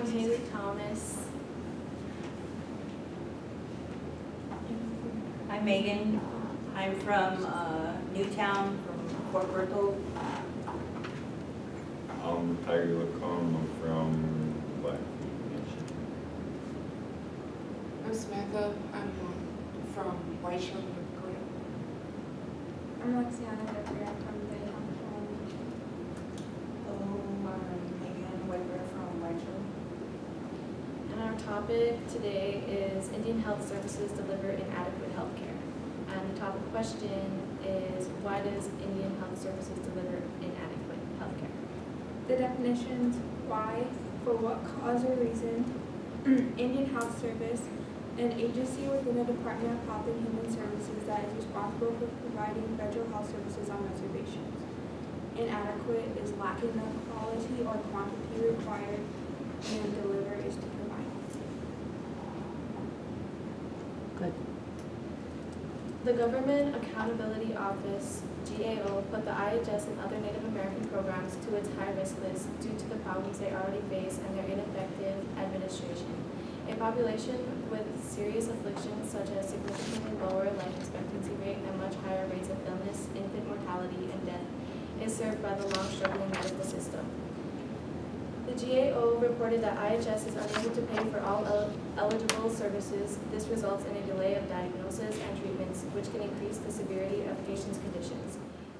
I'm Haley Thomas. I'm Megan. I'm from Newtown, from Fort Berthold. I'm Tiger Lacombe. I'm from Blackfeet Nation. I'm Samantha. I'm from Whiteshire, North Dakota. I'm Lexiana Jeffrey. I'm from the I'm Megan Whitmer from Whiteshire. And our topic today is Indian Health Services deliver inadequate health care. And the topic question is, why does Indian Health Services deliver inadequate health care? The definitions: why, for what cause or reason. Indian Health Service, an agency within the Department of Health and Human Services that is responsible for providing federal health services on reservations. Inadequate is lacking the quality or quantity required, and deliver is to provide. Good. The Government Accountability Office, GAO, put the IHS and other Native American programs to its high-risk list due to the problems they already face and their ineffective administration. A population with serious afflictions such as significantly lower life expectancy rate and much higher rates of illness, infant mortality, and death is served by the long-struggling medical system. The GAO reported that IHS is unable to pay for all eligible services. This results in a delay of diagnosis and treatments, which can increase the severity of patients' conditions.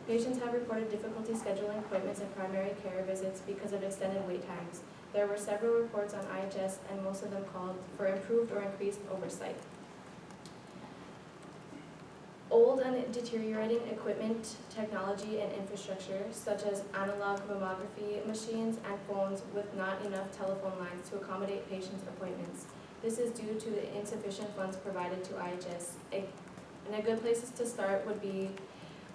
Patients have reported difficulty scheduling appointments and primary care visits because of extended wait times. There were several reports on IHS, and most of them called for improved or increased oversight. Old and deteriorating equipment, technology, and infrastructure, such as analog mammography machines and phones with not enough telephone lines to accommodate patients' appointments. This is due to the insufficient funds provided to IHS. And a good place to start would be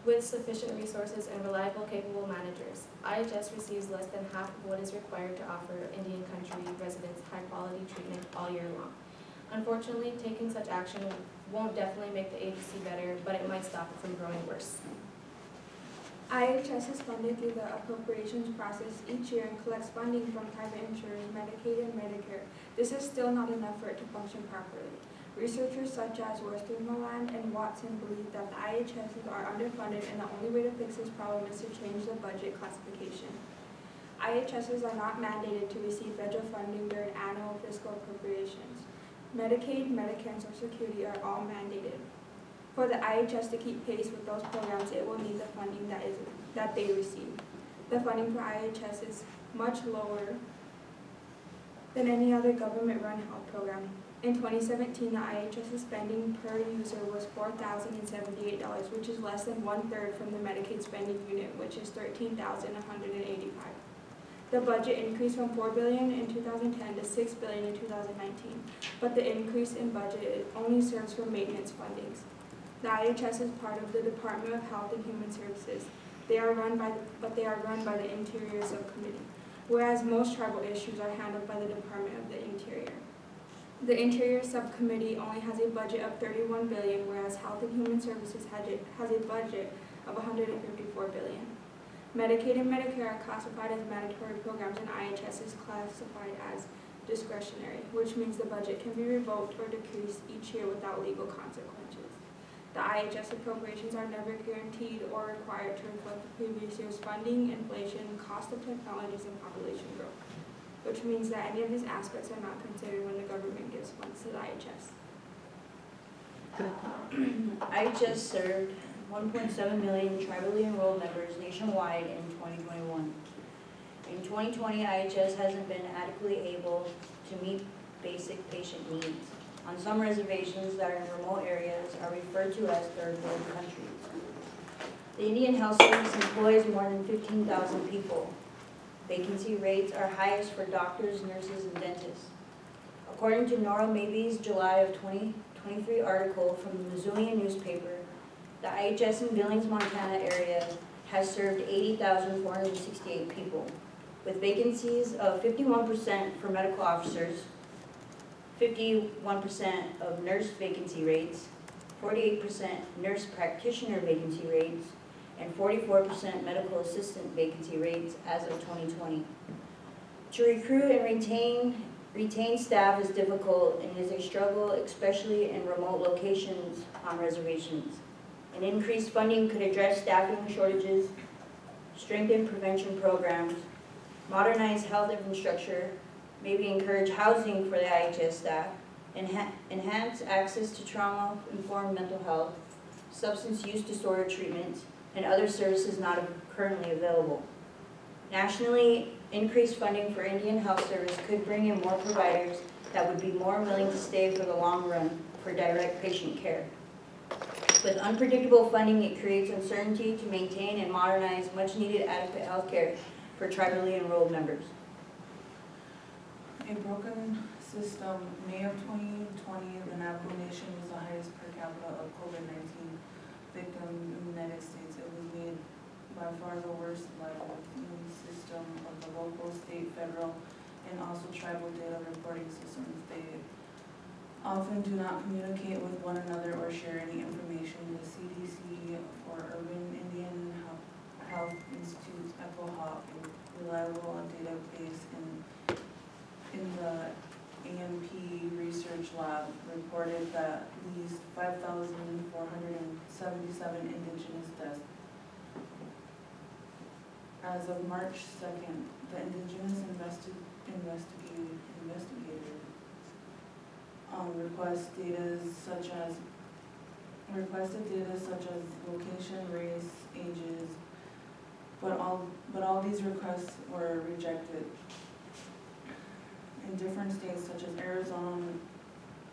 with sufficient resources and reliable, capable managers. IHS receives less than half of what is required to offer Indian country residents high-quality treatment all year long. Unfortunately, taking such action won't definitely make the agency better, but it might stop it from growing worse. IHS is funded through the appropriations process each year and collects funding from private insurers, Medicaid, and Medicare. This is still not enough for it to function properly. Researchers such as Westmoreland and Watson believe that the IHSs are underfunded, and the only way to fix this problem is to change the budget classification. IHSs are not mandated to receive federal funding during annual fiscal appropriations. Medicaid, Medicare, and Social Security are all mandated. For the IHS to keep pace with those programs, it will need the funding that they receive. The funding for IHS is much lower than any other government-run health program. In 2017, the IHS spending per user was $4,078, which is less than one-third from the Medicaid spending unit, which is $13,185. The budget increased from $4 billion in 2010 to $6 billion in 2019, but the increase in budget only serves for maintenance fundings. The IHS is part of the Department of Health and Human Services. They are run by the Interior Subcommittee, whereas most tribal issues are handled by the Department of the Interior. The Interior Subcommittee only has a budget of $31 billion, whereas Health and Human Services has a budget of $154 billion. Medicaid and Medicare are classified as mandatory programs, and IHS is classified as discretionary, which means the budget can be revoked or decreased each year without legal consequences. The IHS appropriations are never guaranteed or required to reflect the previous year's funding, inflation, cost of technologies, and population growth, which means that any of these aspects are not considered when the government gives funds to the IHS. IHS served 1.7 million tribally enrolled members nationwide in 2021. In 2020, IHS hasn't been adequately able to meet basic patient needs. On some reservations that are in remote areas are referred to as third world countries. The Indian Health Service employs more than 15,000 people. Vacancy rates are highest for doctors, nurses, and dentists. According to Nora Maybe's July of 2023 article from the Missoulian newspaper, the IHS in Billings, Montana area has served 80,468 people, with vacancies of 51% for medical officers, 51% of nurse vacancy rates, 48% nurse practitioner vacancy rates, and 44% medical assistant vacancy rates as of 2020. To recruit and retain Retain staff is difficult and is a struggle, especially in remote locations on reservations. An increased funding could address staffing shortages, strengthen prevention programs, modernize health infrastructure, maybe encourage housing for the IHS staff, enhance access to trauma-informed mental health, substance use disorder treatment, and other services not currently available. Nationally, increased funding for Indian Health Service could bring in more providers that would be more willing to stay for the long run for direct patient care. With unpredictable funding, it creates uncertainty to maintain and modernize much-needed adequate health care for tribally enrolled members. A broken system. May of 2020, the Navajo Nation was the highest per capita of COVID-19 victim in the United States. It was made by far the worst liability system of the local, state, federal, and also tribal data reporting systems. They often do not communicate with one another or share any information. The CDC or Urban Indian Health Institute's ECHO-HOP, a reliable database in the AMP Research Lab, reported that at least 5,477 indigenous deaths. As of March 2nd, the indigenous investigator requested data such as location, race, ages, but all these requests were rejected. In different states such as Arizona,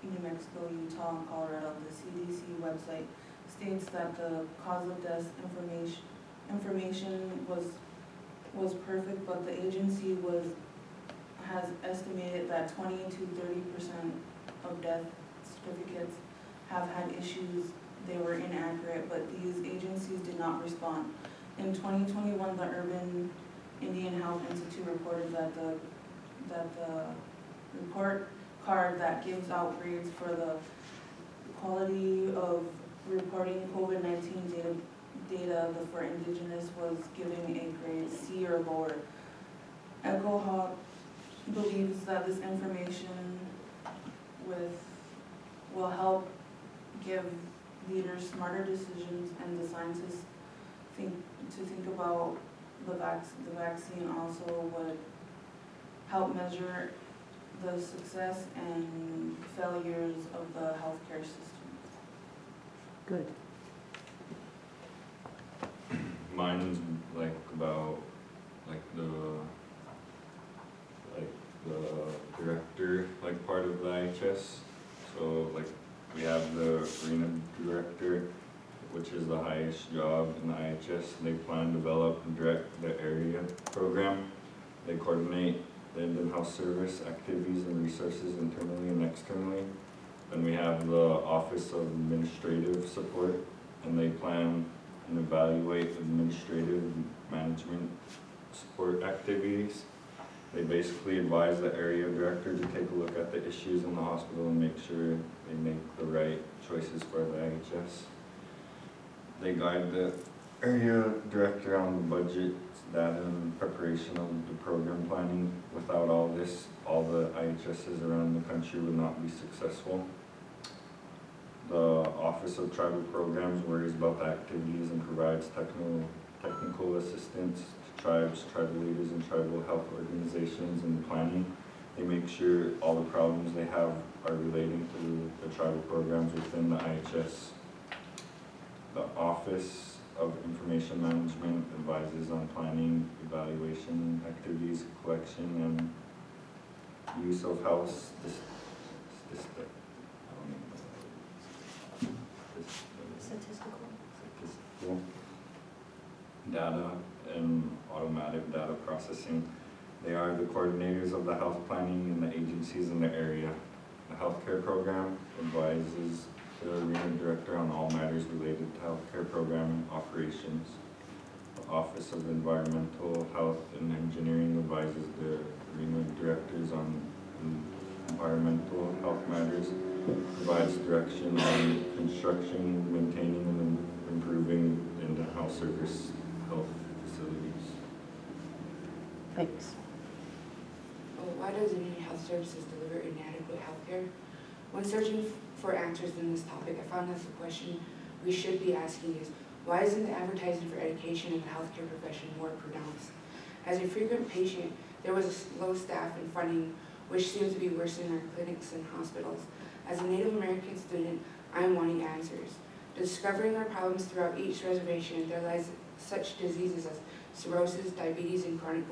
New Mexico, Utah, and Colorado, the CDC website states that the cause of death information was perfect, but the agency has estimated that 20 to 30% of death certificates have had issues. They were inaccurate, but these agencies did not respond. In 2021, the Urban Indian Health Institute reported that the report card that gives out grades for the quality of reporting COVID-19 data for indigenous was giving a grade C or lower. ECHO-HOP believes that this information will help give leaders smarter decisions, and the scientists think about the vaccine also would help measure the success and failures of the healthcare system. Good. Mine's like about the director, like part of the IHS. So like we have the arena director, which is the highest job in the IHS. They plan, develop, and direct the area program. They coordinate the Indian Health Service activities and resources internally and externally. Then we have the Office of Administrative Support, and they plan and evaluate administrative management support activities. They basically advise the area director to take a look at the issues in the hospital and make sure they make the right choices for the IHS. They guide the area director on the budget, data, and preparation of the program planning. Without all this, all the IHSs around the country would not be successful. The Office of Tribal Programs worries about the activities and provides technical assistance to tribes, tribal leaders, and tribal health organizations in planning. They make sure all the problems they have are relating to the tribal programs within the IHS. The Office of Information Management advises on planning, evaluation activities, collection, and use of health statistical data and automatic data processing. They are the coordinators of the health planning in the agencies in the area. The healthcare program advises the arena director on all matters related to healthcare program operations. The Office of Environmental Health and Engineering advises the arena directors on environmental health matters, provides direction on construction, maintaining, and improving the health service health facilities. Thanks. why does Indian Health Services deliver inadequate health care? When searching for answers in this topic, I found that the question we should be asking is, why isn't the advertising for education in the healthcare profession more pronounced? As a frequent patient, there was low staff and funding, which seems to be worse in our clinics and hospitals. As a Native American student, I am wanting answers. Discovering our problems throughout each reservation, there lies such diseases as cirrhosis, diabetes, and chronic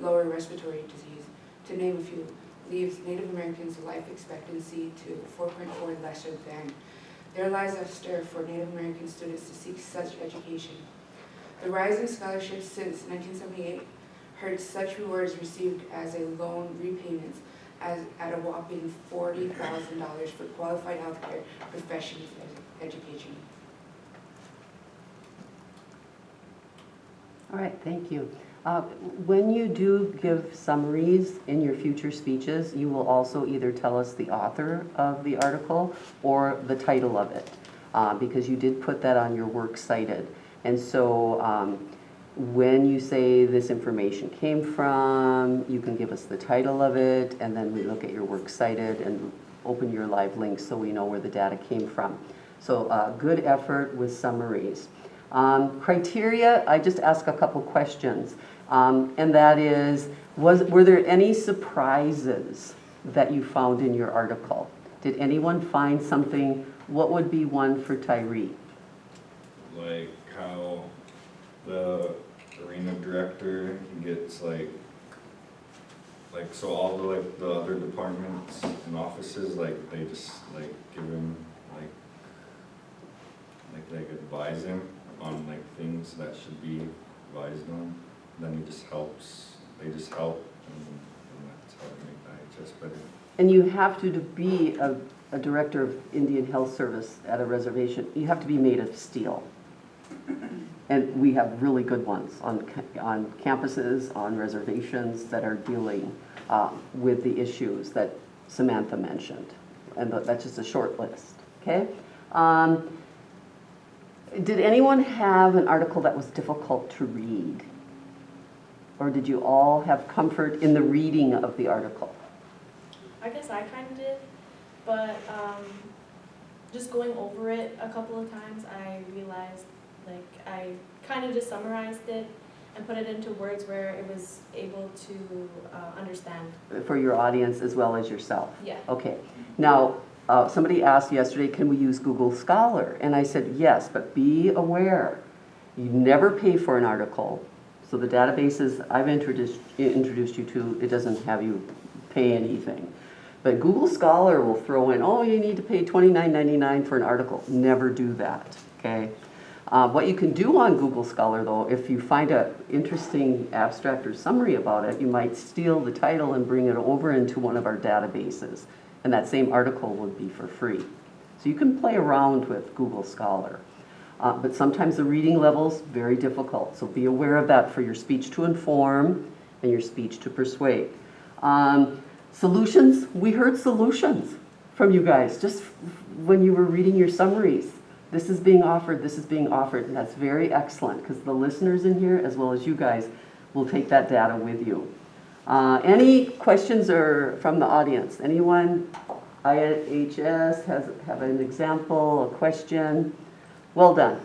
lower respiratory disease, to name a few, leaves Native Americans' life expectancy to 4.4 lesser than. There lies a stir for Native American students to seek such education. The rise in scholarships since 1978 heard such rewards received as a loan repayments as at a whopping $40,000 for qualified healthcare professions education. All right, thank you. When you do give summaries in your future speeches, you will also either tell us the author of the article or the title of it, because you did put that on your works cited. And so when you say this information came from, you can give us the title of it, and then we look at your works cited and open your live links so we know where the data came from. So good effort with summaries. Criteria, I just ask a couple questions, and that is, were there any surprises that you found in your article? Did anyone find something? What would be one for Tyree? Like how the arena director gets like so all the other departments and offices, like they just like give him like advise him on like things that should be advised on. Then he just helps. They just help, and that's how they make the IHS better. And you have to be a director of Indian Health Service at a reservation. You have to be made of steel. And we have really good ones on campuses, on reservations that are dealing with the issues that Samantha mentioned. And that's just a short list, okay? Did anyone have an article that was difficult to read? Or did you all have comfort in the reading of the article? I guess I kind of did, but just going over it a couple of times, I realized I kind of just summarized it and put it into words where it was able to understand. For your audience as well as yourself? Yeah. Okay. Now, somebody asked yesterday, can we use Google Scholar? And I said, yes, but be aware. You never pay for an article. So the databases I've introduced you to, it doesn't have you pay anything. But Google Scholar will throw in, oh, you need to pay $29.99 for an article. Never do that, okay? What you can do on Google Scholar, though, if you find an interesting abstract or summary about it, you might steal the title and bring it over into one of our databases. And that same article would be for free. So you can play around with Google Scholar. But sometimes the reading level's very difficult. So be aware of that for your speech to inform and your speech to persuade. Solutions, we heard solutions from you guys just when you were reading your summaries. This is being offered, and that's very excellent because the listeners in here, as well as you guys, will take that data with you. Any questions from the audience? Anyone? IHS have an example, a question? Well done.